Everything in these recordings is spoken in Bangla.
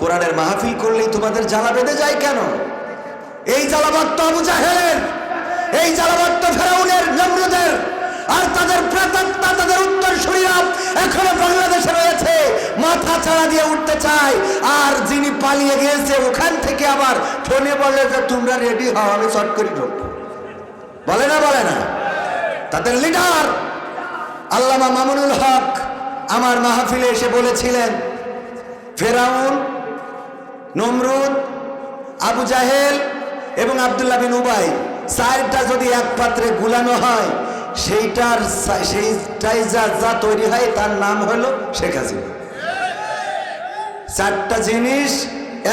কোরআনের মাহফিল করলেই তোমাদের জ্বালা বেঁধে যায় কেন? এই জ্বালাবাদ তো আবু জাহেলের, এই জ্বালাবাদ তো ফেরাউনের, নমরুদের, আর তাদের প্রেতাত্মা, তাদের উত্তরসূরিরা এখনো বাংলাদেশে রয়েছে, মাথা ছাড়া দিয়ে উঠতে চায়। আর যিনি পালিয়ে গিয়েছে ওখান থেকে আবার ফোনে বলে যে তোমরা রেডি হও, আমি চট করে ঢুকবো। বলে না, বলে না? তাদের লিডার আল্লামা মামুনুল হক আমার মাহফিলে এসে বলেছিলেন, ফেরাউন, নমরুদ, আবু জাহেল এবং আব্দুল্লাহ বিন উবাই চারটা যদি এক পাত্রে গুলানো হয়, সেইটাই যা তৈরি হয় তার নাম হলো শেখ হাসিনা। চারটা জিনিস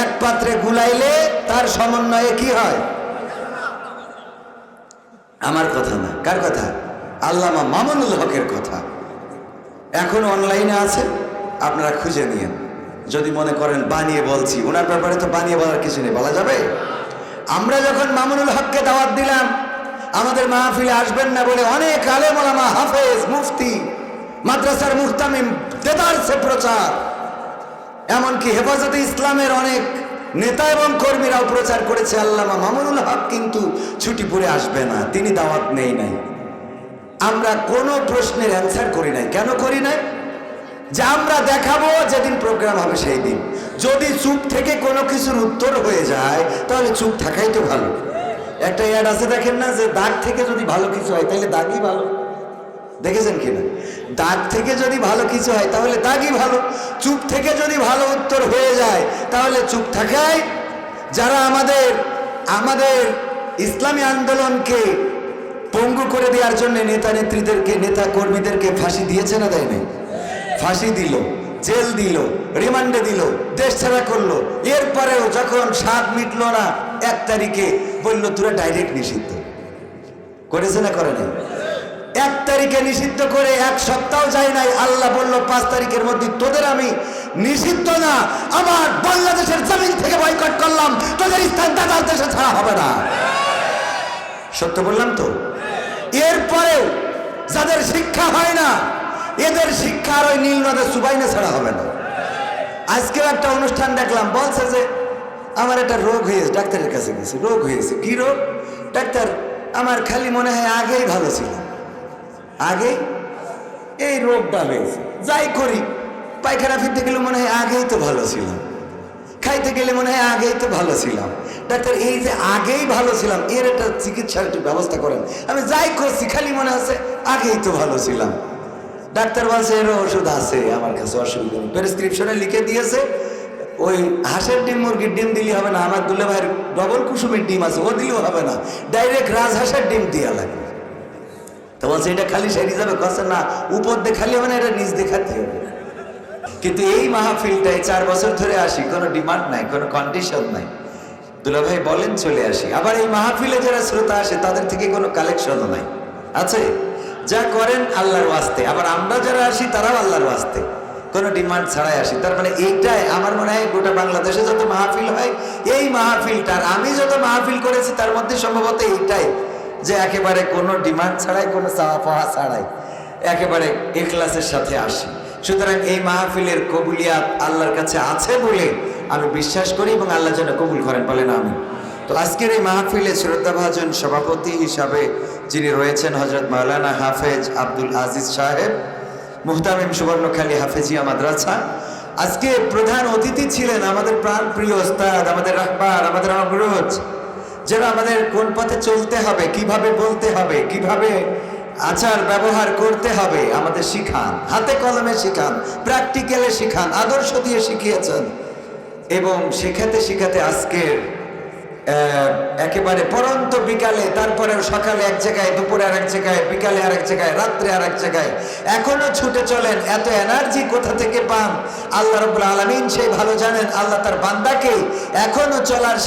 এক পাত্রে গুলাইলে তার সমন্বয়ে কি হয়? আমার কথা না, কার কথা? আল্লামা মামুনুল হকের কথা। এখন অনলাইনে আছে, আপনারা খুঁজে নিয়েন। যদি মনে করেন বানিয়ে বলছি, ওনার ব্যাপারে তো বানিয়ে বলার কিছু নেই, বলা যাবে। আমরা যখন মামুনুল হককে দাওয়াত দিলাম আমাদের মাহফিলে আসবেন না বলে অনেক আলেম ওলামা, হাফেজ, মুফতি, মাদ্রাসার মুহতামিম দেদারসে প্রচার, এমনকি হেফাজতে ইসলামের অনেক নেতা এবং কর্মীরাও প্রচার করেছে আল্লামা মামুনুল হক কিন্তু ছুটি পড়ে আসবে না, তিনি দাওয়াত নেই নাই। আমরা কোনো প্রশ্নের অ্যান্সার করি নাই। কেন করি নাই? যে আমরা দেখাবো যেদিন প্রোগ্রাম হবে সেই দিন। যদি চুপ থেকে কোনো কিছুর উত্তর হয়ে যায় তাহলে চুপ থাকাই তো ভালো। একটা অ্যাড আছে দেখেন না, যে দাগ থেকে যদি ভালো কিছু হয় তাহলে দাগই ভালো। দেখেছেন কিনা? দাগ থেকে যদি ভালো কিছু হয় তাহলে দাগই ভালো। চুপ থেকে যদি ভালো উত্তর হয়ে যায় তাহলে চুপ থাকাই। যারা আমাদের ইসলামী আন্দোলনকে পঙ্গু করে দেওয়ার জন্য নেতা নেত্রীদেরকে, নেতা কর্মীদেরকে ফাঁসি দিয়েছে না, দেয় নাই? ফাঁসি দিল, জেল দিল, রিমান্ডে দিল, দেশ ছাড়া করলো। এরপরেও যখন স্বাদ মিটলো না 1 তারিখে বলল তোরা ডাইরেক্ট নিষিদ্ধ করেছে না, করে নাই? 1 তারিখে নিষিদ্ধ করে 1 সপ্তাহ যায় নাই, আল্লাহ বলল 5 তারিখের মধ্যে তোদের আমি নিষিদ্ধ না, আমার বাংলাদেশের জমিন থেকে বয়কট করলাম, তোদের স্থান দাদার দেশে ছাড়া হবে না। সত্য বললাম তো? এরপরেও যাদের শিক্ষা হয় না, এদের শিক্ষা আর ওই নীল নদের সুবাইনে ছাড়া হবে না। আজকেও একটা অনুষ্ঠান দেখলাম, বলছে যে আমার একটা রোগ হয়েছে, ডাক্তারের কাছে গেছে, রোগ হয়েছে। কি রোগ? ডাক্তার, আমার খালি মনে হয় আগেই ভালো ছিল, আগে এই রোগটা হয়েছে। যাই করি, পায়খানা ফিরতে গেলে মনে হয় আগেই তো ভালো ছিলাম, খাইতে গেলে মনে হয় আগেই তো ভালো ছিলাম। ডাক্তার, এই যে আগেই ভালো ছিলাম এর একটা চিকিৎসার একটু ব্যবস্থা করেন। আমি যাই করছি খালি মনে আছে আগেই তো ভালো ছিলাম। ডাক্তার বলছে এর ওষুধ আছে আমার কাছে, অসুবিধা নেই। প্রেসক্রিপশনে লিখে দিয়েছে, ওই হাঁসের ডিম, মুরগির ডিম দিলে হবে না, আমার দুলে ভাইয়ের ডবল কুসুমের ডিম আছে, ও দিলেও হবে না, ডাইরেক্ট রাজহাঁসের ডিম দেওয়া লাগবে। তো বলছে এটা খালি সেরে যাবে? কথা না, উপর দিয়ে খালি হবে না, এটা নিচ দেখাতে হবে। কিন্তু এই মাহফিলটায় 4 বছর ধরে আসি, কোনো ডিমান্ড নাই, কোনো কন্ডিশন নাই। দুলা ভাই বলেন চলে আসি। আবার এই মাহফিলে যারা শ্রোতা আসে তাদের থেকে কোনো কালেকশনও নাই, আছে? যা করেন আল্লাহর ওয়াস্তে। আবার আমরা যারা আসি তারাও আল্লাহর ওয়াস্তে, কোনো ডিমান্ড ছাড়াই আসি। তার মানে এইটাই আমার মনে হয় গোটা বাংলাদেশে যত মাহফিল হয়, এই মাহফিলটার, আমি যত মাহফিল করেছি তার মধ্যে সম্ভবত এইটাই, যে একেবারে কোনো ডিমান্ড ছাড়াই, কোনো চাওয়া পাওয়া ছাড়াই একেবারে ইখলাসের সাথে আসি। সুতরাং এই মাহফিলের কবুলিয়াত আল্লাহর কাছে আছে বলে আমি বিশ্বাস করি, এবং আল্লাহ যেন কবুল করেন, বলেন আমিন। তো আজকের এই মাহফিলে শ্রদ্ধাভাজন সভাপতি হিসাবে যিনি রয়েছেন হযরত মাওলানা হাফেজ আব্দুল আজিজ সাহেব, মুহতামিম সুবর্ণখালী হাফেজিয়া মাদ্রাসা। আজকে প্রধান অতিথি ছিলেন আমাদের প্রাণপ্রিয় ওস্তাদ, আমাদের রাহবার, আমাদের অগ্রজ, যারা আমাদের কোন পথে চলতে হবে, কিভাবে বলতে হবে, কিভাবে আচার ব্যবহার করতে হবে আমাদের শিখান, হাতে কলমে শিখান, প্র্যাকটিক্যালে শিখান, আদর্শ দিয়ে শিখিয়েছেন। এবং শেখাতে শেখাতে আজকের একেবারে পরন্ত বিকালে, তারপরে সকালে এক জায়গায়, দুপুরে আর এক জায়গায়, বিকালে আর এক জায়গায়, রাত্রে আর এক জায়গায়, এখনো ছুটে চলেন। এত এনার্জি কোথা থেকে পান আল্লাহ রাব্বুল আলামিন সেই ভালো জানেন। আল্লাহ তার বান্দাকে এখনো চলার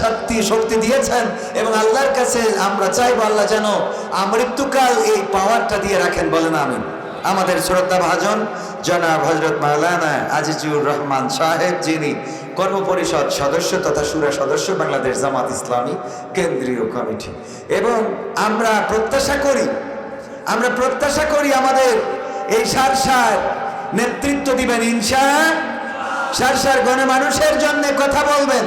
শক্তি দিয়েছেন, এবং আল্লাহর কাছে আমরা চাইবো আল্লাহ যেন আমৃত্যুকাল এই পাওয়ারটা দিয়ে রাখেন, বলেন আমিন। আমাদের শ্রদ্ধাভাজন জনাব হযরত মাওলানা আজিজুর রহমান সাহেব, যিনি কর্মপরিষদ সদস্য তথা শুরা সদস্য বাংলাদেশ জামাত ইসলামী কেন্দ্রীয় কমিটি, এবং আমরা প্রত্যাশা করি আমাদের এই সার নেতৃত্ব দিবেন ইনশাআল্লাহ। সারসার গণমানুষের জন্য কথা বলবেন,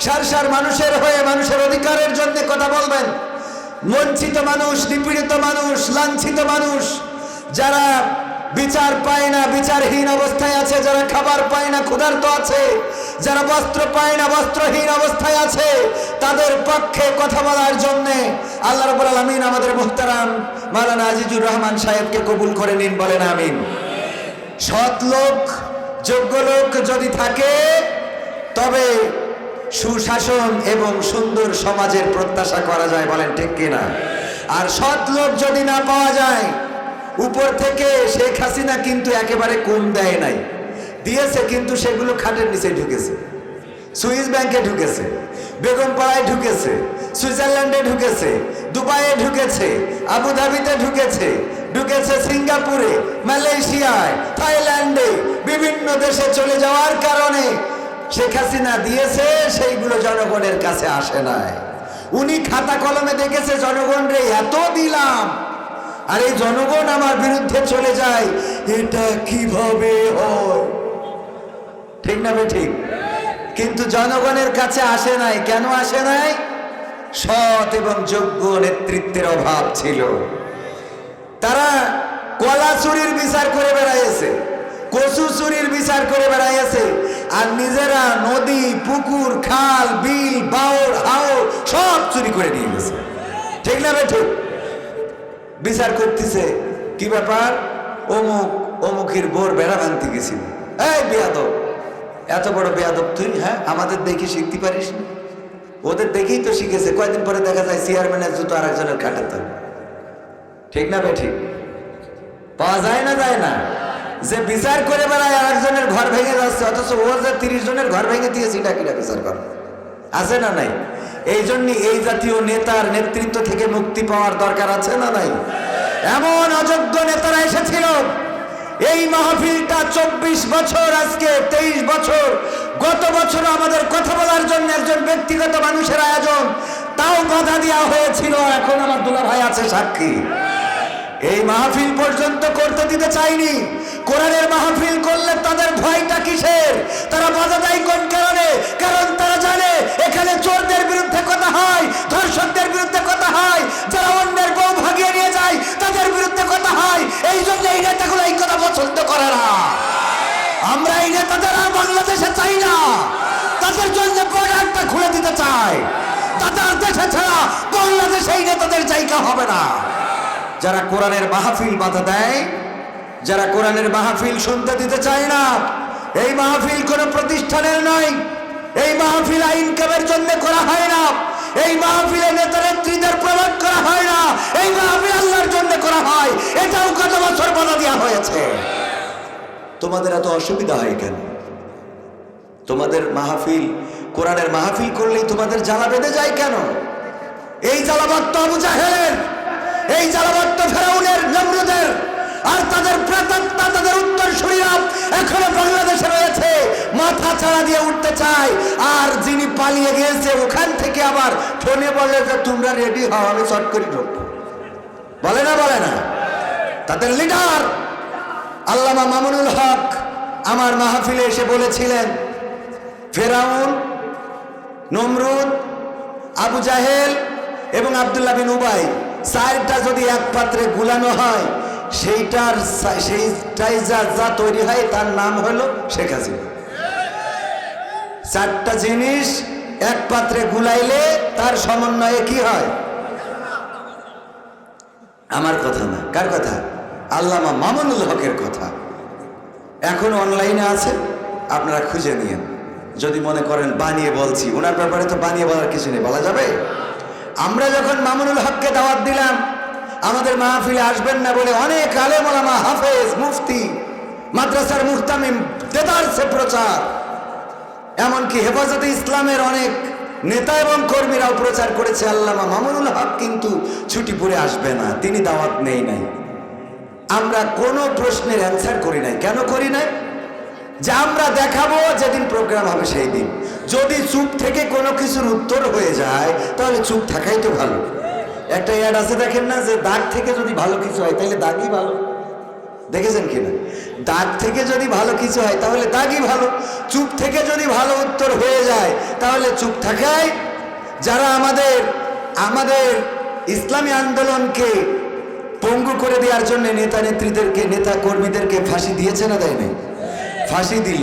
সারসার মানুষের হয়ে মানুষের অধিকারের জন্য কথা বলবেন। বঞ্চিত মানুষ, নিপীড়িত মানুষ, লাঞ্ছিত মানুষ, যারা বিচার পায় না, বিচারহীন অবস্থায় আছে, যারা খাবার পায় না, ক্ষুধার্ত আছে, যারা বস্ত্র পায় না, বস্ত্রহীন অবস্থায় আছে, তাদের পক্ষে কথা বলার জন্যে আল্লাহ রাব্বুল আলামিন আমাদের মুহতারাম মাওলানা আজিজুর রহমান সাহেবকে কবুল করে নিন, বলেন আমিন। সৎ লোক, যোগ্য লোক যদি থাকে তবে সুশাসন এবং সুন্দর সমাজের প্রত্যাশা করা যায়, বলেন ঠিক কিনা? আর সৎ লোক যদি না পাওয়া যায়, উপর থেকে শেখ হাসিনা কিন্তু একেবারে কম দেয় নাই, দিয়েছে কিন্তু সেগুলো খাটের নিচে ঢুকেছে, সুইস ব্যাংকে ঢুকেছে, বেগমপাড়ায় ঢুকেছে, সুইজারল্যান্ডে ঢুকেছে, দুবাইয়ে ঢুকেছে, আবুধাবিতে ঢুকেছে, ঢুকেছে সিঙ্গাপুরে, মালয়েশিয়ায়, থাইল্যান্ডে, বিভিন্ন দেশে চলে যাওয়ার কারণে শেখ হাসিনা দিয়েছে, সেইগুলো জনগণের কাছে আসে নাই। উনি খাতা কলমে দেখেছে জনগণ রে এত দিলাম, আর এই জনগণ আমার বিরুদ্ধে চলে যায়, এটা কিভাবে হয়? ঠিক না ঠিক? কিন্তু জনগণের কাছে আসে নাই। কেন আসে নাই? সৎ এবং যোগ্য নেতৃত্বের অভাব ছিল। তারা কলা চুরির বিচার করে বেড়াইছে, কচু চুরির বিচার করে বেড়াইছে, আর নিজেরা নদী, পুকুর, খাল, বিল, বাওর, হাওর সব চুরি করে নিয়ে গেছে। ঠিক না ঠিক? বিচার করতেছে, কি ব্যাপার? অমুক অমুকের বোর বেড়া ভাঙতে গেছিল। এই বেয়াদব, এত বড় বেয়াদব তুই? হ্যাঁ, আমাদের দেখে শিখতে পারিস না? ওদের দেখেই তো শিখেছে। কয়েকদিন পরে দেখা যায় চেয়ারম্যানের জুতো আর একজনের কাটাতে। ঠিক না ঠিক? পাওয়া যায় না, যায় না? যে বিচার করে বেড়ায় আর একজনের ঘর ভেঙে যাচ্ছে, অথচ ও যে 30 জনের ঘর ভেঙে দিয়েছে, এটা কিনা বিচার কর? আছে না নাই? এই জন্য এই জাতীয় নেতার নেতৃত্ব থেকে মুক্তি পাওয়ার দরকার আছে না নাই? এমন অযোগ্য নেতারা এসেছিল। এই মাহফিলটা 24 বছর, আজকে 23 বছর। গত বছর আমাদের কথা বলার জন্য একজন ব্যক্তিগত মানুষের আয়োজন, তাও বাধা দেওয়া হয়েছিল। এখন আমার দুলা ভাই আছে সাক্ষী। এই মাহফিল পর্যন্ত করতে দিতে চাইনি। কোরআনের মাহফিল করলে তাদের ভয়টা কিসের? তারা বাধা দেয় কোন কারণে? কারণ তারা জানে এখানে চোরদের বিরুদ্ধে কথা হয়, ধর্ষকদের বিরুদ্ধে কথা হয়, যারা অন্যের বউ ভাগিয়ে নিয়ে যায় তাদের বিরুদ্ধে কথা হয়। এই জন্য এই নেতাগুলো এই কথা পছন্দ করে না। আমরা এই নেতাদের আর বাংলাদেশে চাই না। তাদের জন্য বর্ডারটা খুলে দিতে চাই। তাদের দেশে ছাড়া বাংলাদেশে এই নেতাদের জায়গা হবে না। যারা কোরআনের মাহফিল বাধা দেয়, যারা কোরআনের মাহফিল শুনতে দিতে চায় না, এই মাহফিল কোনো প্রতিষ্ঠানের নয়। এই মাহফিল আইন কামের জন্য করা হয় না। এই মাহফিলে নেতা নেত্রীদের প্রমাণ করা হয় না। এই মাহফিল আল্লাহর জন্য করা হয়। এটাও গত বছর বাধা দেওয়া হয়েছে। তোমাদের এত অসুবিধা হয় কেন? তোমাদের মাহফিল, কোরআনের মাহফিল করলেই তোমাদের জ্বালা বেঁধে যায় কেন? এই জ্বালাবাদ তো আবু জাহেলের, এই জ্বালাবাদ তো ফেরাউনের, নমরুদের, আর তাদের প্রেতাত্মা, তাদের উত্তরসূরিরা এখনো বাংলাদেশে রয়েছে, মাথা ছাড়া দিয়ে উঠতে চায়। আর যিনি পালিয়ে গিয়েছে ওখান থেকে আবার ফোনে বলে যে তোমরা রেডি হও, আমি চট করে ঢুকবো। বলে না, বলে না? তাদের লিডার আল্লামা মামুনুল হক আমার মাহফিলে এসে বলেছিলেন, ফেরাউন, নমরুদ, আবু জাহেল এবং আব্দুল্লাহ বিন উবাই চারটা যদি এক পাত্রে গুলানো হয়, সেইটাই যা তৈরি হয় তার নাম হলো শেখ হাসিনা। চারটা জিনিস এক পাত্রে গুলাইলে তার সমন্বয়ে কি হয়? আমার কথা না, কার কথা? আল্লামা মামুনুল হকের কথা। এখন অনলাইনে আছে, আপনারা খুঁজে নিয়েন। যদি মনে করেন বানিয়ে বলছি, ওনার ব্যাপারে তো বানিয়ে বলার কিছু নেই, বলা যাবে। আমরা যখন মামুনুল হককে দাওয়াত দিলাম আমাদের মাহফিলে আসবেন না বলে, অনেক আলেম ওলামা, হাফেজ, মুফতি, মাদ্রাসার মুহতামিম দেদারসে প্রচার, এমনকি হেফাজতে ইসলামের অনেক নেতা এবং কর্মীরাও প্রচার করেছে আল্লামা মামুনুল হক কিন্তু ছুটি পড়ে আসবে না, তিনি দাওয়াত নেই নাই। আমরা কোনো প্রশ্নের অ্যান্সার করি নাই। কেন করি নাই? যে আমরা দেখাবো যেদিন প্রোগ্রাম হবে সেই দিন। যদি চুপ থেকে কোনো কিছুর উত্তর হয়ে যায় তাহলে চুপ থাকাই তো ভালো। একটা অ্যাড আছে দেখেন না, যে দাগ থেকে যদি ভালো কিছু হয় তাহলে দাগই ভালো। দেখেছেন কিনা? দাগ থেকে যদি ভালো কিছু হয় তাহলে দাগই ভালো, চুপ থেকে যদি ভালো উত্তর হয়ে যায় তাহলে চুপ থাকাই। যারা আমাদের ইসলামী আন্দোলনকে পঙ্গু করে দেওয়ার জন্য নেতা নেত্রীদেরকে, নেতা কর্মীদেরকে ফাঁসি দিয়েছে না দেয় নাই? ফাঁসি দিল,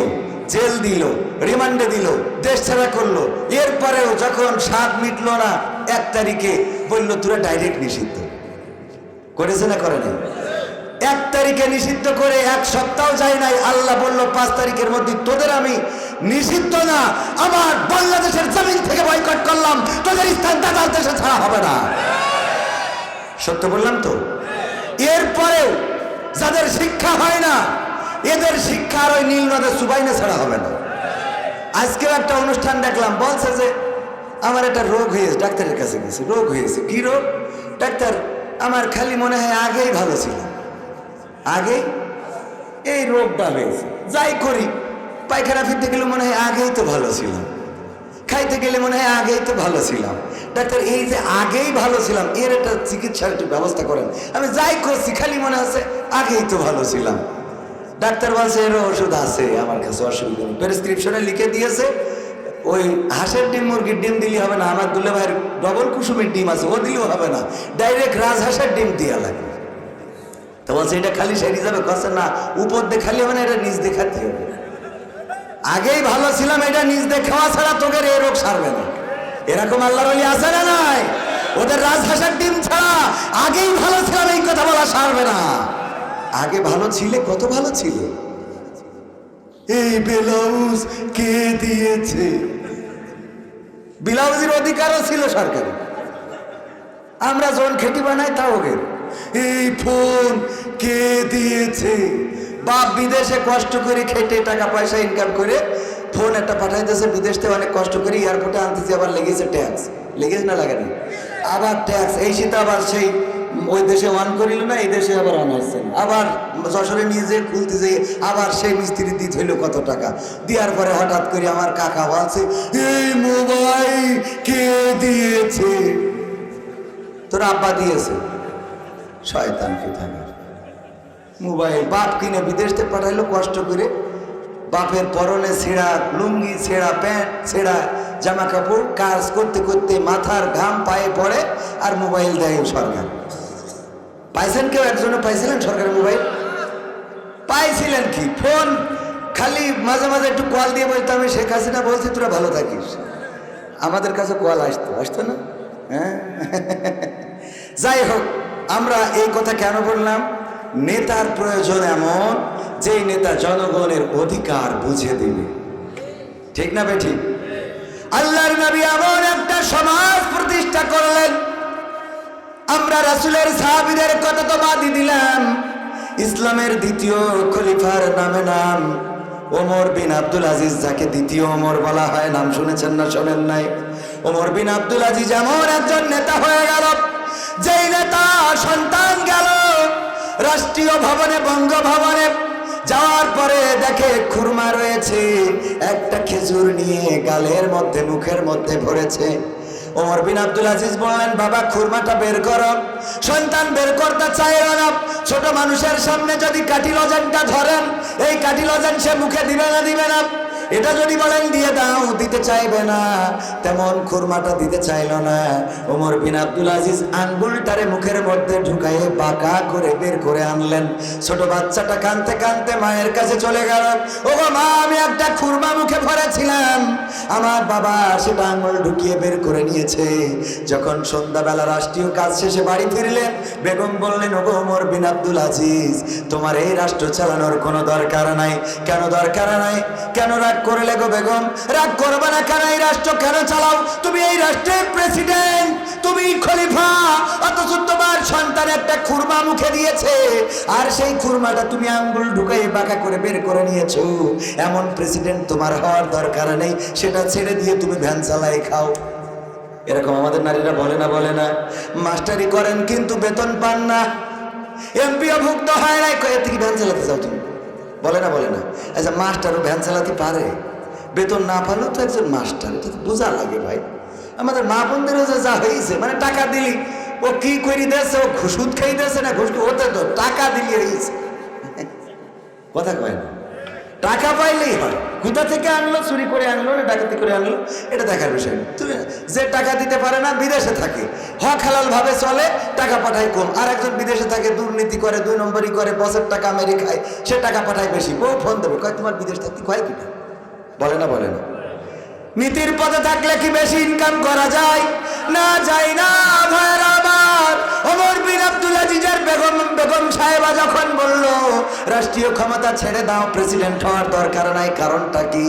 জেল দিল, রিমান্ডে দিল, দেশ ছাড়া করলো। এরপরেও যখন স্বাদ মিটলো না 1 তারিখে বলল তোরা ডাইরেক্ট নিষিদ্ধ করেছে না করে নাই? 1 তারিখে নিষিদ্ধ করে 1 সপ্তাহ যায় নাই, আল্লাহ বলল 5 তারিখের মধ্যে তোদের আমি নিষিদ্ধ না, আমার বাংলাদেশের জমিন থেকে বয়কট করলাম, তোদের স্থান দাদার দেশে ছাড়া হবে না। সত্য বললাম তো? এরপরেও যাদের শিক্ষা হয় না এদের শিক্ষা আর ওই নীল নদের সুবাইনে ছাড়া হবে না। আজকেও একটা অনুষ্ঠান দেখলাম, বলছে যে আমার একটা রোগ হয়েছে, ডাক্তারের কাছে গেছে, রোগ হয়েছে। কি রোগ? ডাক্তার আমার খালি মনে হয় আগেই ভালো ছিল, আগে এই রোগটা হয়েছে, যাই করি পায়খানা ফিরতে গেলে মনে হয় আগেই তো ভালো ছিলাম, খাইতে গেলে মনে হয় আগেই তো ভালো ছিলাম। ডাক্তার এই যে আগেই ভালো ছিলাম এর একটা চিকিৎসার একটু ব্যবস্থা করেন, আমি যাই করছি খালি মনে হচ্ছে আগেই তো ভালো ছিলাম। ডাক্তার বলছে এর ওষুধ আছে আমার কাছে, অসুবিধা নেই, প্রেসক্রিপশনে লিখে দিয়েছে। ওই হাঁসের ডিম মুরগির ডিম দিলে হবে না, আমার দুলে ভাইয়ের ডবল কুসুমের ডিম আছে, ও দিলেও হবে না, ডাইরেক্ট রাজহাঁসের ডিম দেওয়া লাগবে। তো বলছে এটা খালি সেরে যাবে? কথা না, উপর দিয়ে খালি হবে না, এটা নিজ দিয়ে খাতে হবে। আগেই ভালো ছিলাম এটা নিজ দিয়ে খাওয়া ছাড়া তোকে এই রোগ সারবে না। এরকম আল্লাহর ওলি আছে না নাই? ওদের রাজহাঁসের ডিম ছাড়া আগেই ভালো ছিলাম এই কথা বলা সারবে না। আগে ভালো ছিলে, কত ভালো ছিল। এই ব্লাউজ কে দিয়েছে? ব্লাউজের অধিকারও ছিল সরকারি, আমরা যখন খেটি বানাই তাও ওদের। এই ফোন কে দিয়েছে? বাপ বিদেশে কষ্ট করে খেটে টাকা পয়সা ইনকাম করে ফোন একটা পাঠাইতেছে বিদেশ থেকে, অনেক কষ্ট করে এয়ারপোর্টে আনতেছে, আবার লেগেছে ট্যাক্স, লেগেছে না লাগেনি? আবার ট্যাক্স, এই শীতে আবার সেই ওই দেশে অন করিল না, এই দেশে আবার অন আসছে, আবার যশোরে নিয়ে যেয়ে খুলতে যেয়ে আবার সেই মিস্ত্রি দিতে হইল কত টাকা। দেওয়ার পরে হঠাৎ করে আমার কাকা বলছে এই মোবাইল কে দিয়েছে? তোর আব্বা দিয়েছে। শয়তান কি থাকে, মোবাইল বাপ কিনে বিদেশ থেকে পাঠাইলো কষ্ট করে, বাপের পরনে ছেঁড়া লুঙ্গি, ছেঁড়া প্যান্ট, ছেঁড়া জামা কাপড়, কাজ করতে করতে মাথার ঘাম পায়ে পড়ে, আর মোবাইল দেয় সরকার। পাইছেন কেউ? একজনে পাইছিলেন সরকারের মোবাইল? পাইছিলেন কি? ফোন খালি মাঝে মাঝে একটু কল দিয়ে বলতো আমি শেখ হাসিনা বলছি তোরা ভালো থাকিস, আমাদের কাছে কল আসতো না? হ্যাঁ, যাই হোক, আমরা এই কথা কেন বললাম? নেতার প্রয়োজন এমন যেই নেতা জনগণের অধিকার বুঝে দিবে, ঠিক না বেঠিক? আল্লাহর নবী এমন একটা সমাজ প্রতিষ্ঠা করলেন, আমরা রাসূলের সাহাবীদের কথা তো বাদই দিলাম, ইসলামের দ্বিতীয় খলিফার নামে নাম ওমর বিন আব্দুল আজিজ, যাকে দ্বিতীয় ওমর বলা হয়, নাম শুনেছেন না শোনেন নাই? ওমর বিন আব্দুল আজিজ এমন একজন নেতা হয়ে গেল, যেই নেতা সন্তান গেল রাষ্ট্রীয় ভবনে, বঙ্গভবনে, যাওয়ার পরে দেখে খুরমা রয়েছে, একটা খেজুর নিয়ে গালের মধ্যে মুখের মধ্যে ভরেছে। ওমর বিন আব্দুল আজিজ বললেন বাবা খুরমাটা বের করো। সন্তান বের করতে চায় না, ছোট মানুষের সামনে যদি কাঠি লজেনটা ধরেন, এই কাঠি লজেন সে মুখে দিবে না, এটা যদি বলেন দিয়ে দাও, দিতে চাইবে না, তেমন খুরমাটা দিতে চাইল না। ওমর বিন আব্দুল আজিজ আঙ্গুলটারে মুখের মধ্যে ঢুকাইয়ে বাঁকা করে বের করে আনলেন। ছোট বাচ্চাটা কাঁদতে কাঁদতে মায়ের কাছে চলে গেল, ও গো মা, আমি একটা খুরমা মুখে ভরেছিলাম, আমার বাবা সেটা আঙ্গুল ঢুকিয়ে বের করে নিয়েছে। যখন সন্ধ্যাবেলা রাষ্ট্রীয় কাজ শেষে বাড়ি ফিরলেন, বেগম বললেন ও গো ওমর বিন আব্দুল আজিজ, তোমার এই রাষ্ট্র চালানোর কোনো দরকার নাই। কেন দরকার নাই? কেন রাগ করলে গো বেগম? রাগ করবে না কেন? এই রাষ্ট্র কেন চালাও? তুমি এই রাষ্ট্রের প্রেসিডেন্ট, তুমি খলিফা, অথচ তোমার সন্তান একটা খুরমা মুখে দিয়েছে, আর সেই খুরমাটা তুমি আঙ্গুল ঢুকাই বাঁকা করে বের করে নিয়েছো। এমন প্রেসিডেন্ট তোমার হওয়ার দরকার নেই, সেটা ছেড়ে দিয়ে তুমি ভ্যান চালাই খাও। এরকম আমাদের নারীরা বলে না? মাস্টারি করেন কিন্তু বেতন পান না, এমপিও ভুক্ত হয় না, এর থেকে ভ্যান চালাতে চাও তুমি? বলে না? আচ্ছা, মাস্টারও ভ্যান চালাতে পারে, বেতন না পারলেও তো একজন মাস্টার, এটা তো বোঝা লাগে ভাই। আমাদের মা বোনদেরও যা হয়েছে, মানে টাকা দিলি ও কি করি দিয়েছে, ও সুদ খেয়ে দিয়েছে না ঘুষ, ওতে তো টাকা দিলি হয়েছে। কথা কয় না। টাকা পাইলেই হয়, কোথা থেকে আনলো, চুরি করে আনলো না ডাকাতি করে আনলো, এটা দেখার বিষয় না। তুমি যে টাকা দিতে পারে না, বিদেশে থাকে, হক হালাল ভাবে চলে, টাকা পাঠায় কম। আর একজন বিদেশে থাকে, দুর্নীতি করে, 2 নম্বরই করে, বসের টাকা মেরে খায়, সে টাকা পাঠায় বেশি। বউ ফোন দেবে, কয় তোমার বিদেশ থাকতে কয় কিনা, বলে না বলে না। নীতির পথে থাকলে কি বেশি ইনকাম করা যায়? না, যায় না। ভাইরা আমার, ওমর বিন আব্দুল আজিজের বেগম সাহেবা যখন বলল রাষ্ট্রীয় ক্ষমতা ছেড়ে দাও, প্রেসিডেন্ট হওয়ার দরকার নাই, কারণটা কি?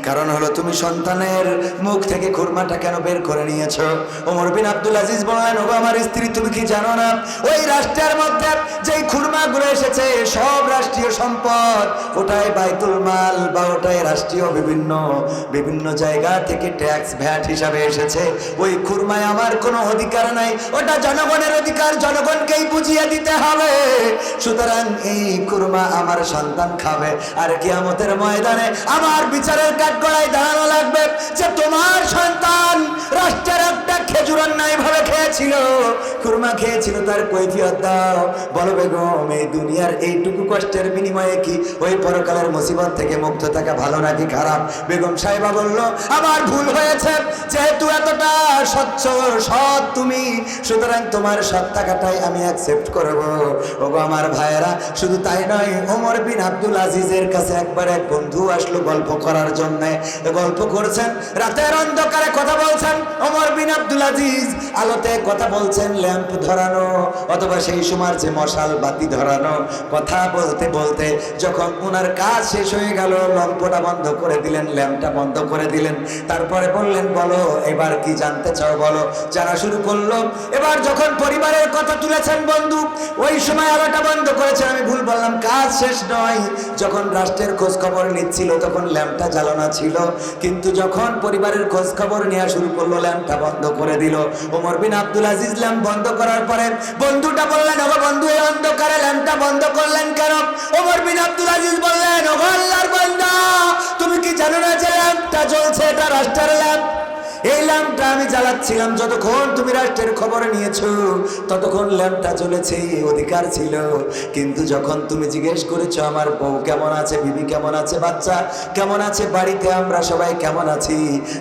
কারণ হলো তুমি সন্তানের মুখ থেকে খুরমাটা কেন বের করে নিয়েছো? ওমর বিন আব্দুল আজিজ বললেন, ওগো আমার স্ত্রী, তুমি কি জানো না ওই রাষ্ট্রের মধ্যে যেই খুরমাগুলো এসেছে সব রাষ্ট্রীয় সম্পদ, ওটাই বাইতুল মাল বা ওটাই রাষ্ট্রীয় বিভিন্ন জায়গা থেকে ট্যাক্স ভ্যাট হিসাবে এসেছে। ওই খুরমায় আমার কোনো অধিকার নাই, ওটা জনগণের অধিকার, জনগণকেই বুঝিয়ে দিতে হবে। সুতরাং এই খুরমা আমার সন্তান খাবে, আর কিয়ামতের ময়দানে আমার বিচারের কাঠগড়ায় দাঁড়ানো লাগবে যে তোমার সন্তান রাষ্ট্রের একটা খেজুরের নাই ভাবে খেয়েছিল, খুরমা খেয়েছিল, তার কৈফিয়ত দাও। বলো বেগম, এই দুনিয়ার এইটুকু কষ্টের বিনিময়ে কি ওই পরকালের মুসিবত থেকে মুক্ত থাকা ভালো নাকি খারাপ? বেগম সাহেবা বলল, আমার ভুল হয়েছে, যেহেতু এতটা স্বচ্ছ সৎ তুমি, সুতরাং তোমার সৎ টাকাটাই আমি অ্যাকসেপ্ট করব। ওগো আমার ভাইয়েরা, শুধু তাই নয়, ওমর বিন আব্দুল আজিজের কাছে একবার এক বন্ধু আসলো গল্প করার জন্য। গল্প করছেন, রাতের অন্ধকারে কথা বলছেন। ওমর বিন আব্দুল আজিজ আলোতে কথা বলছেন, ল্যাম্প ধরানো অথবা সেই সময় যে মশাল বাতি ধরানো। কথা বলতে বলতে যখন ওনার কাজ শেষ হয়ে গেল, লম্পটা বন্ধ করে দিলেন, ল্যাম্পটা বন্ধ করে দিলেন। তারপরে বললেন, বলো এবার কি জানতে চাও, বলো। জানা শুরু করলো। এবার যখন পরিবারের কথা তুলেছেন বন্ধু, ওই সময় আলোটা বন্ধ করেছেন। আমি ভুল বললাম, কাজ শেষ নয়, যখন রাষ্ট্রের খোঁজ খবর নিচ্ছিল তখন ল্যাম্পটা জ্বালানো ছিল, কিন্তু যখন পরিবারের খোঁজ খবর নেওয়া শুরু করলো ল্যাম্পটা বন্ধ করে দিল। ওমর বিন আব্দুল আজিজ ল্যাম্প বন্ধ করার পরে বন্ধুটা বললেন, ওগো বন্ধু, এই অন্ধকারে ল্যাম্পটা বন্ধ করলেন কেন? ওমর বিন আব্দুল আজিজ বললেন, ওগো আল্লাহর বান্দা, তুমি কি জানো না যে ল্যাম্পটা জ্বলছে, এটা রাষ্ট্রের ল্যাম্প। এই ল্যাম্পটা আমি জ্বালাচ্ছিলাম, যতক্ষণ তুমি রাষ্ট্রের খবর নিয়েছো ততক্ষণ ল্যাম্পটা জ্বলেছে, অধিকার ছিল। কিন্তু যখন তুমি জিজ্ঞেস করেছো আমার বউ কেমন আছে, বিবি কেমন আছে, বাচ্চা কেমন আছে, বাড়িতে আমরা সবাই কেমন আছি,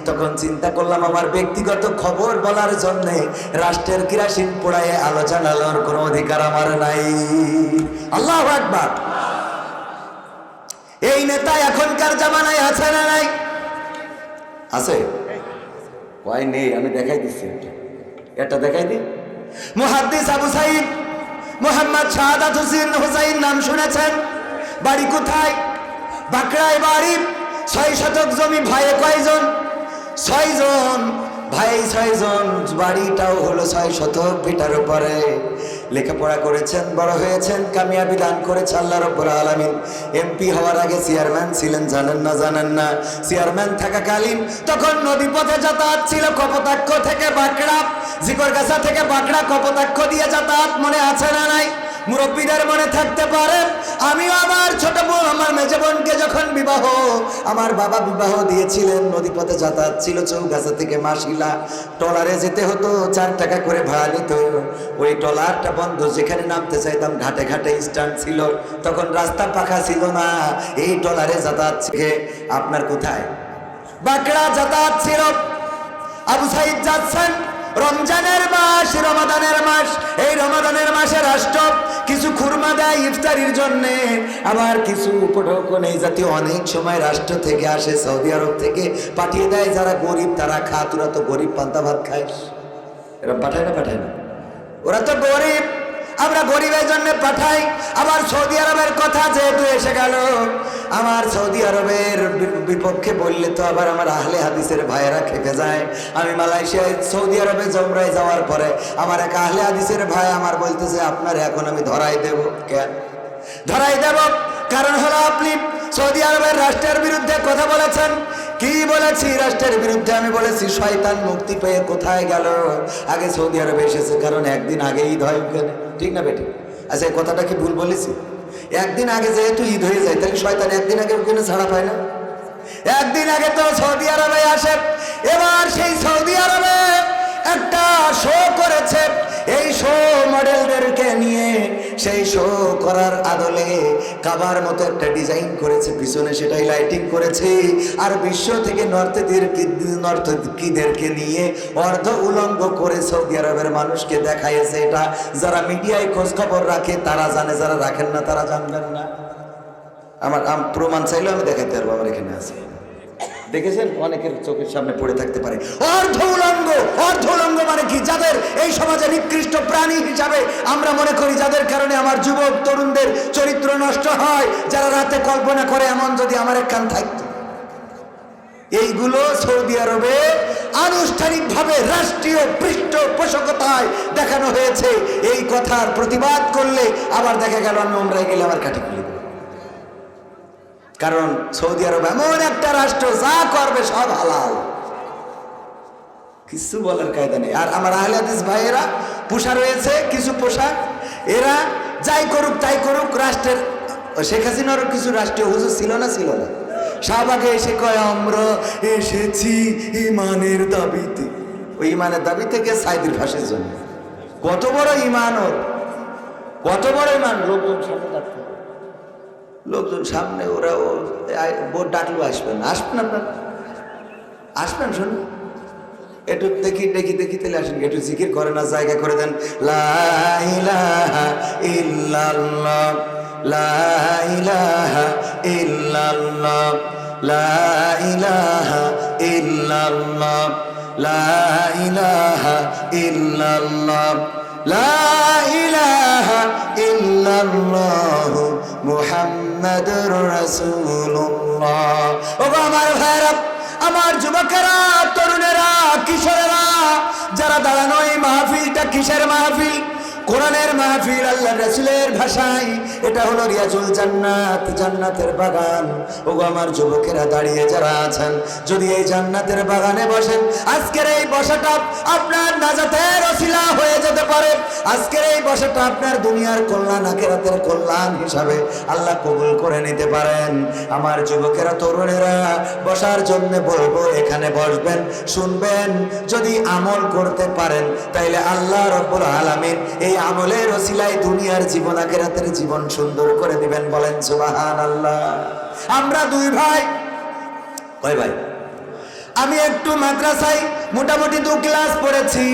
তখন চিন্তা করলাম আমার ব্যক্তিগত খবর বলার জন্য রাষ্ট্রের কেরাসিন পোড়ায় আলো জ্বালানোর কোনো অধিকার আমার নাই। আল্লাহু আকবার। এই নেতা এখনকার জামানায় আছে না নাই? আছে? কয় নেই, আমি দেখাই দিচ্ছি, এটা দেখাই দিই। মুহাদ্দিস আবু সাইদ মোহাম্মদ শাহাদাত হুসাইন নাম শুনেছেন? বাড়ি কোথায়? বাঁকড়ায় বাড়ি। 6 শতক জমি, ভাইয়ে কয়জন? 6 জন ভাই, 6 জন। বাড়িটাও হলো 6 শতক ভিটার উপরে। লেখাপড়া করেছেন, বড় হয়েছেন, কামিয়াবি দান করেছে আল্লাহ রাব্বুল আলামিন। এমপি হওয়ার আগে চেয়ারম্যান ছিলেন, জানেন না? জানেন না? চেয়ারম্যান থাকাকালীন তখন নদীপথে যাতায়াত ছিল, কপোতাক্ষ থেকে বাঁকড়া, জিকরগাছা থেকে বাঁকড়া, কপোতাক্ষ দিয়ে যাতায়াত, মনে আছে না নাই? মুরব্বীদের মনে থাকতে পারে। আমিও আমার ছোট বোন, আমার মেজে বোনকে যখন আমার বাবা বিবাহ দিয়েছিলেন, নদীপথে যাতায়াত ছিল, চৌগাছা থেকে মাসিলা ট্রলারে যেতে হতো, 4 টাকা করে ভাড়া নিত। ওই ট্রলারটা বন্ধ, যেখানে নামতে চাইতাম ঘাটে ঘাটে স্ট্যান্ড ছিল, তখন রাস্তা পাকা ছিল না, এই ট্রলারে যাতায়াত থেকে আপনার কোথায় বাঁকড়া যাতায়াত ছিল। আবু সাইদ যাচ্ছেন, রমজানের মাস, রমাদানের মাস, এই রমাদানের মাসে রাষ্ট্র কিছু খুরমা দেয় ইফতারির জন্যে, আবার কিছু উপঢৌকন এই জাতীয় অনেক সময় রাষ্ট্র থেকে আসে, সৌদি আরব থেকে পাঠিয়ে দেয়, যারা গরিব তারা খা, তোরা তো গরিব, পান্তা ভাত খায়। এরা পাঠায় না? পাঠায় না? ওরা তো গরিব, আমরা গরিবের জন্য পাঠাই। আবার সৌদি আরবের কথা যেহেতু এসে গেল, আমার সৌদি আরবের বিপক্ষে বললে তো আবার আমার আহলে হাদিসের ভাইয়েরা খেপে যায়। আমি মালয়েশিয়ায় সৌদি আরবে জমরায় যাওয়ার পরে আমার এক আহলে হাদিসের ভাই আমার বলতেছে, আপনার এখন আমি ধরাই দেব। কেন ধরাই দেব? কারণ হলো আপনি সৌদি আরবের রাষ্ট্রের বিরুদ্ধে কথা বলেছেন। কি বলেছি রাষ্ট্রের বিরুদ্ধে? আমি বলেছি শয়তান মুক্তি পেয়ে কোথায় গেল? আগে সৌদি আরবে এসেছে, কারণ একদিন আগে ঈদ হয় ওখানে, ঠিক না বেটি? আচ্ছা, এই কথাটা কি ভুল বলেছি? একদিন আগে যেহেতু ঈদ হয়ে যায়, তাহলে শয়তান একদিন আগে ওখানে ছাড়া পায় না? একদিন আগে তো সৌদি আরবে আসে। এবার সেই সৌদি আরবে একটা শো করেছে, এই শো মডেলদেরকে নিয়ে সেই শো করার আদলে কাবার মতো একটা ডিজাইন করেছে, পিছনে সেটাই লাইটিং করেছে, আর বিশ্ব থেকে নর্তকীদেরকে নিয়ে অর্ধ উলঙ্গ করে সৌদি আরবের মানুষকে দেখাইছে। এটা যারা মিডিয়ায় খোঁজ খবর রাখে তারা জানে, যারা রাখেন না তারা জানবেন না। আমার প্রমাণ চাইলেও আমি দেখাইতে পারবো, আমার এখানে আছে। দেখেছেন, অনেকের চোখের সামনে পড়ে থাকতে পারে। অর্ধ উলঙ্গ মানে কি? যাদের এই সমাজে নিকৃষ্ট প্রাণী হিসাবে আমরা মনে করি, যাদের কারণে আমার যুবক তরুণদের চরিত্র নষ্ট হয়, যারা রাতে কল্পনা করে এমন যদি আমার একখান থাকতো। এইগুলো সৌদি আরবে আনুষ্ঠানিকভাবে রাষ্ট্রীয় পৃষ্ঠপোষকতায় দেখানো হয়েছে। এই কথার প্রতিবাদ করলে আবার দেখা গেল আমি উমরায় গেলে আমার কাঠি খুলে দেব। কারণ সৌদি আরব এমন একটা রাষ্ট্র, যা করবে সব হালাল, কিছু বলার কায়দা নেই। আর আমার আহলে হাদিস ভাইয়েরা পোশাক রয়েছে কিছু পোশাক, এরা যাই করুক তাই করুক, রাষ্ট্রের শেখ হাসিনারও কিছু রাষ্ট্রীয় হুজুর ছিল না শাহবাগে এসে কয় আমরা এসেছি ইমানের দাবিতে। ওই ইমানের দাবি থেকে সাইদির ফাঁসের জন্য। কত বড় ইমান ওর, কত বড় ইমান! লোকজন সামনে ডাকতে, লোকজন সামনে, ওরা বোর্ড ডাকলেও আসবেন আপনার আসবেন, শুনুন একটু দেখি তাহলে আসেন, একটু জিকির করে না, জায়গা করে দেন। লা ইলাহা ইল্লাল্লাহ, লা ইলাহা ইল্লাল্লাহ, লা ইলাহা ইল্লাল্লাহ, লা ইলাহা ইল্লাল্লাহ, লা ইলাহা ইল্লাল্লাহ মুহাম্মাদুর রাসূলুল্লাহ। ওগো আমার ভাইরা, আমার যুবকেরা, তরুণেরা, কিশোরেরা, যারা দাঁড়ানো, এই মাহফিলটা কিসের মাহফিল? কোরআনের মাহফিল। আল্লাহ রাসূলের ভাষায় এটা হলো রিয়াজুল জান্নাত, জান্নাতের বাগান। ওগো আমার যুবকেরা দাঁড়িয়ে যারা আছেন, যদি এই জান্নাতের বাগানে বসেন, আজকের এই বসাটা আপনার নাজাতের ওসিলা হয়ে যেতে পারে। আজকের এই বসাটা আপনার দুনিয়ার কল্যাণ, আখিরাতের কল্যাণ হিসাবে আল্লাহ কবুল করে নিতে পারেন। আমার যুবকেরা, তরুণেরা, বসার জন্য বলবো, এখানে বসবেন, শুনবেন। যদি আমল করতে পারেন তাইলে আল্লাহ রাব্বুল আলামিন এই আমলের ওসিলায় দুনিয়ার জীবন, আখিরাতের জীবন সুন্দর করে দিবেন। বলেন সুবহানাল্লাহ। আমরা দুই ভাই, কয় ভাই? আমি একটু মাদ্রাসায় মোটামুটি 2 ক্লাস পড়েছি,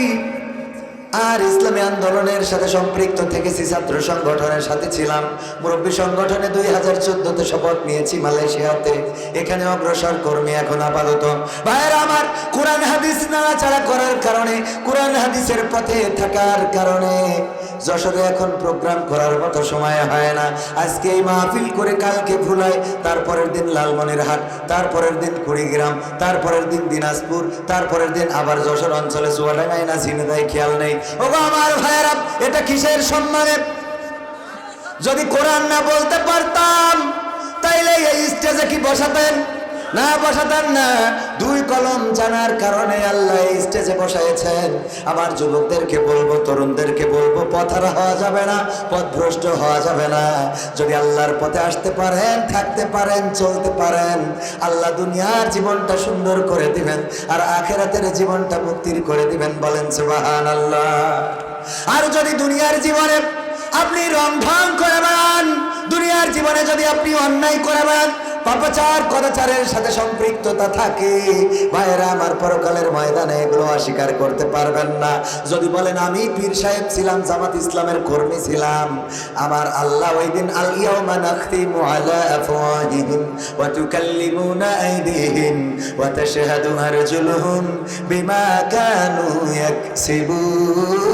আর ইসলামী আন্দোলনের সাথে সম্পৃক্ত থেকেছি, ছাত্র সংগঠনের সাথে ছিলাম, মুরব্বী সংগঠনে 2014-তে শপথ নিয়েছি মালয়েশিয়াতে, এখানে অগ্রসর কর্মী এখন আপাতত। ভাইয়েরা আমার, কোরআন হাদিস নাড়াচাড়া করার কারণে, কোরআন হাদিসের পথে থাকার কারণে যশোরে এখন প্রোগ্রাম করার মতো সময় হয় না। আজকে এই মাহফিল করে কালকে ভুলাই, তারপরের দিন লালমনিরহাট, তারপরের দিন কুড়িগ্রাম, তারপরের দিন দিনাজপুর, তারপরের দিন আবার যশোর অঞ্চলে চুয়াডাঙ্গায় না ঝিনাইদহে, খেয়াল নেই। ওগো আমার ভাইয়েরা, এটা কিসের সম্মানে? যদি কোরআন না বলতে পারতাম তাইলে এই স্টেজে কি বসাতেন? না, বসাতেন না। 2 কলম জানার কারণে আল্লাহ এই স্টেজে বসাইছেন। আমার যুবকদেরকে বলবো, তরুণদেরকে বলবো, পথহারা হওয়া যাবে না, পথভ্রষ্ট হওয়া যাবে না। যদি আল্লাহর পথে আসতে পারেন, থাকতে পারেন, চলতে পারেন, আল্লাহ দুনিয়ার জীবনটা সুন্দর করে দিবেন, আর আখিরাতের জীবনটা মুক্তির করে দিবেন। বলেন সুবহানাল্লাহ। আর যদি দুনিয়ার জীবনে আপনি রং ঢং করে বেড়ান, দুনিয়ার জীবনে যদি আপনি অন্যায় করে বেড়ান, পাপাচার কদাচারের সাথে সম্পৃক্ততা থাকে, ভাইয়েরা আমার, পরকালের ময়দানে এগুলো অস্বীকার করতে পারবেন না। যদি বলেন আমি পীর সাহেব ছিলাম, জামাত ইসলামের কর্মী ছিলাম, আমার আল্লাহ ওই দিন আল ইয়াউমা নাখতিমু আলা আফওয়াহিহিম ওয়া তুকাল্লিমুনা আইদিহিম ওয়া তাশহাদু আরজুলুহুম বিমা কানু ইয়াকসিবুন।